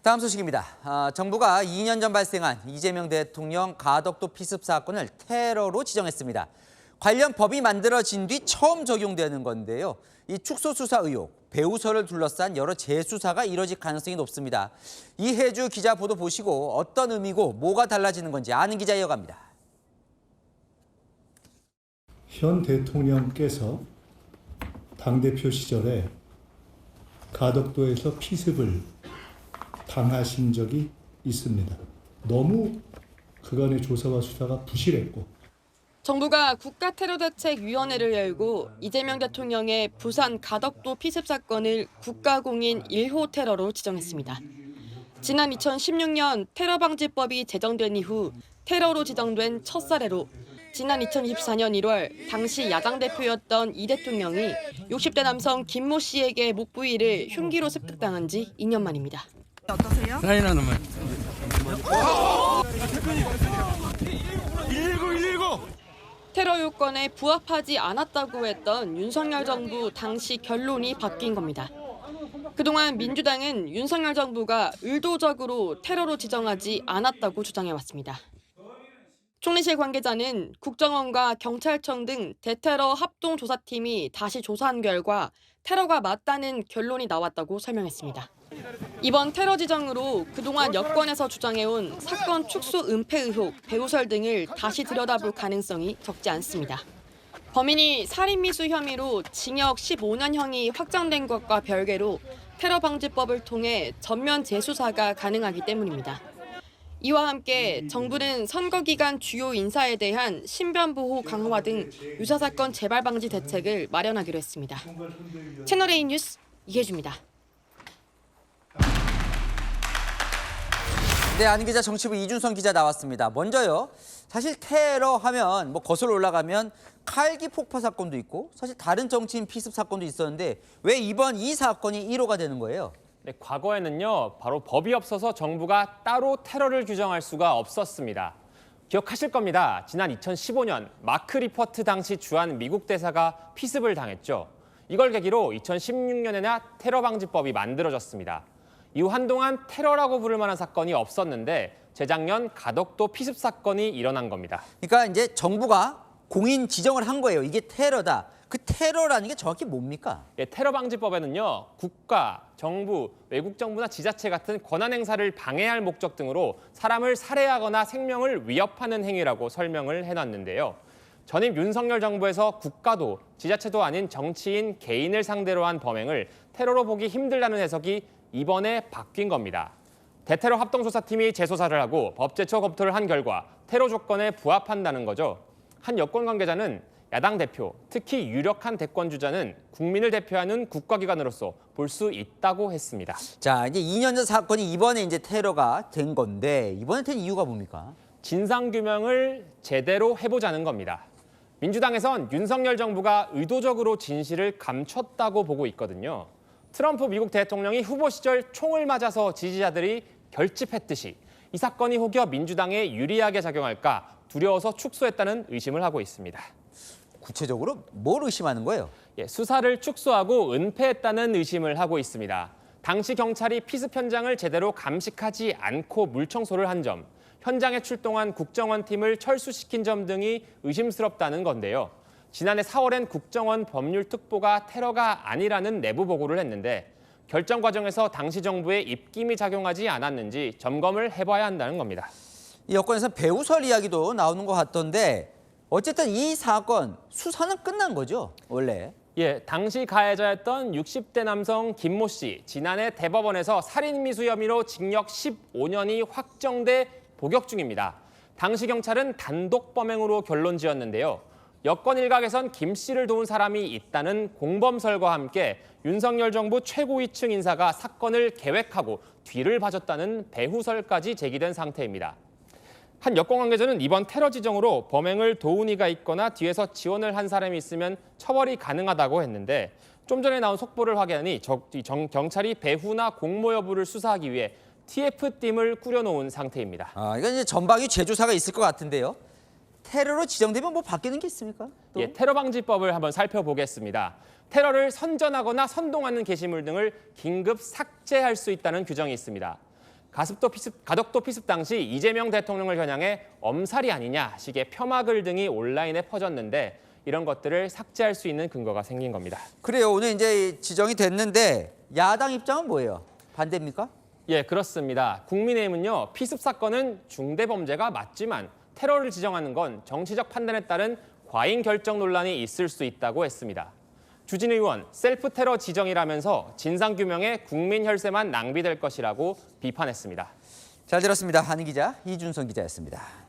다음 소식입니다. 정부가 2년 전 발생한 이재명 대통령 가덕도 피습 사건을 테러로 지정했습니다. 관련 법이 만들어진 뒤 처음 적용되는 건데요. 이 축소 수사 의혹, 배우설을 둘러싼 여러 재수사가 이뤄질 가능성이 높습니다. 이혜주 기자 보도 보시고 어떤 의미고 뭐가 달라지는 건지 아는 기자 이어갑니다. 현 대통령께서 당대표 시절에 가덕도에서 피습을 당하신 적이 있습니다. 너무 그간의 조사와 수사가 부실했고 정부가 국가테러대책위원회를 열고 이재명 대통령의 부산 가덕도 피습 사건을 국가공인 1호 테러로 지정했습니다. 지난 2016년 테러방지법이 제정된 이후 테러로 지정된 첫 사례로 지난 2024년 1월 당시 야당 대표였던 이 대통령이 60대 남성 김모 씨에게 목 부위를 흉기로 습격당한 지 2년 만입니다. 어떠세요? 라인하는 말. 119. 테러 요건에 부합하지 않았다고 했던 윤석열 정부 당시 결론이 바뀐 겁니다. 그동안 민주당은 윤석열 정부가 의도적으로 테러로 지정하지 않았다고 주장해왔습니다. 총리실 관계자는 국정원과 경찰청 등 대테러 합동조사팀이 다시 조사한 결과 테러가 맞다는 결론이 나왔다고 설명했습니다. 이번 테러 지정으로 그동안 여권에서 주장해온 사건 축소 은폐 의혹, 배우설 등을 다시 들여다볼 가능성이 적지 않습니다. 범인이 살인미수 혐의로 징역 15년형이 확정된 것과 별개로 테러방지법을 통해 전면 재수사가 가능하기 때문입니다. 이와 함께 정부는 선거 기간 주요 인사에 대한 신변보호 강화 등 유사 사건 재발 방지 대책을 마련하기로 했습니다. 채널A 뉴스 이혜주입니다. 네, 아는 기자 정치부 이준성 기자 나왔습니다. 먼저요. 사실 테러 하면 거슬러 올라가면 칼기 폭파 사건도 있고 사실 다른 정치인 피습 사건도 있었는데 왜 이번 이 사건이 1호가 되는 거예요? 네, 과거에는요, 바로 법이 없어서 정부가 따로 테러를 규정할 수가 없었습니다. 기억하실 겁니다. 지난 2015년 마크 리퍼트 당시 주한 미국 대사가 피습을 당했죠. 이걸 계기로 2016년에나 테러방지법이 만들어졌습니다. 이후 한동안 테러라고 부를 만한 사건이 없었는데 재작년 가덕도 피습 사건이 일어난 겁니다. 그러니까 이제 정부가 공인 지정을 한 거예요. 이게 테러다. 그 테러라는 게 정확히 뭡니까? 예, 테러방지법에는요, 국가, 정부, 외국 정부나 지자체 같은 권한 행사를 방해할 목적 등으로 사람을 살해하거나 생명을 위협하는 행위라고 설명을 해놨는데요. 전임 윤석열 정부에서 국가도 지자체도 아닌 정치인 개인을 상대로 한 범행을 테러로 보기 힘들다는 해석이 이번에 바뀐 겁니다. 대테러 합동조사팀이 재조사를 하고 법제처 검토를 한 결과 테러 조건에 부합한다는 거죠. 한 여권 관계자는 야당 대표, 특히 유력한 대권 주자는 국민을 대표하는 국가기관으로서 볼 수 있다고 했습니다. 자, 이제 2년 전 사건이 이번에 이제 테러가 된 건데 이번에 된 이유가 뭡니까? 진상규명을 제대로 해보자는 겁니다. 민주당에선 윤석열 정부가 의도적으로 진실을 감췄다고 보고 있거든요. 트럼프 미국 대통령이 후보 시절 총을 맞아서 지지자들이 결집했듯이 이 사건이 혹여 민주당에 유리하게 작용할까 두려워서 축소했다는 의심을 하고 있습니다. 구체적으로 뭘 의심하는 거예요? 예, 수사를 축소하고 은폐했다는 의심을 하고 있습니다. 당시 경찰이 피습 현장을 제대로 감식하지 않고 물청소를 한 점, 현장에 출동한 국정원 팀을 철수시킨 점 등이 의심스럽다는 건데요. 지난해 4월엔 국정원 법률특보가 테러가 아니라는 내부 보고를 했는데 결정 과정에서 당시 정부에 입김이 작용하지 않았는지 점검을 해봐야 한다는 겁니다. 이 여권에서 배우설 이야기도 나오는 것 같던데 어쨌든 이 사건 수사는 끝난 거죠, 원래? 예, 당시 가해자였던 60대 남성 김모 씨, 지난해 대법원에서 살인미수 혐의로 징역 15년이 확정돼 복역 중입니다. 당시 경찰은 단독 범행으로 결론 지었는데요. 여권 일각에선 김 씨를 도운 사람이 있다는 공범설과 함께 윤석열 정부 최고위층 인사가 사건을 계획하고 뒤를 봐줬다는 배후설까지 제기된 상태입니다. 한 여권 관계자는 이번 테러 지정으로 범행을 도운 이가 있거나 뒤에서 지원을 한 사람이 있으면 처벌이 가능하다고 했는데 좀 전에 나온 속보를 확인하니 경찰이 배후나 공모 여부를 수사하기 위해 TF팀을 꾸려놓은 상태입니다. 이건 이제 전방위 재조사가 있을 것 같은데요. 테러로 지정되면 뭐 바뀌는 게 있습니까? 또? 예, 테러방지법을 한번 살펴보겠습니다. 테러를 선전하거나 선동하는 게시물 등을 긴급 삭제할 수 있다는 규정이 있습니다. 가덕도 피습 당시 이재명 대통령을 겨냥해 엄살이 아니냐 식의 폄하글 등이 온라인에 퍼졌는데 이런 것들을 삭제할 수 있는 근거가 생긴 겁니다. 그래요. 오늘 이제 지정이 됐는데 야당 입장은 뭐예요? 반대입니까? 예, 그렇습니다. 국민의힘은요, 피습 사건은 중대 범죄가 맞지만 테러를 지정하는 건 정치적 판단에 따른 과잉 결정 논란이 있을 수 있다고 했습니다. 주진 의원, 셀프 테러 지정이라면서 진상규명에 국민 혈세만 낭비될 것이라고 비판했습니다. 잘 들었습니다. 한희 기자, 이준성 기자였습니다.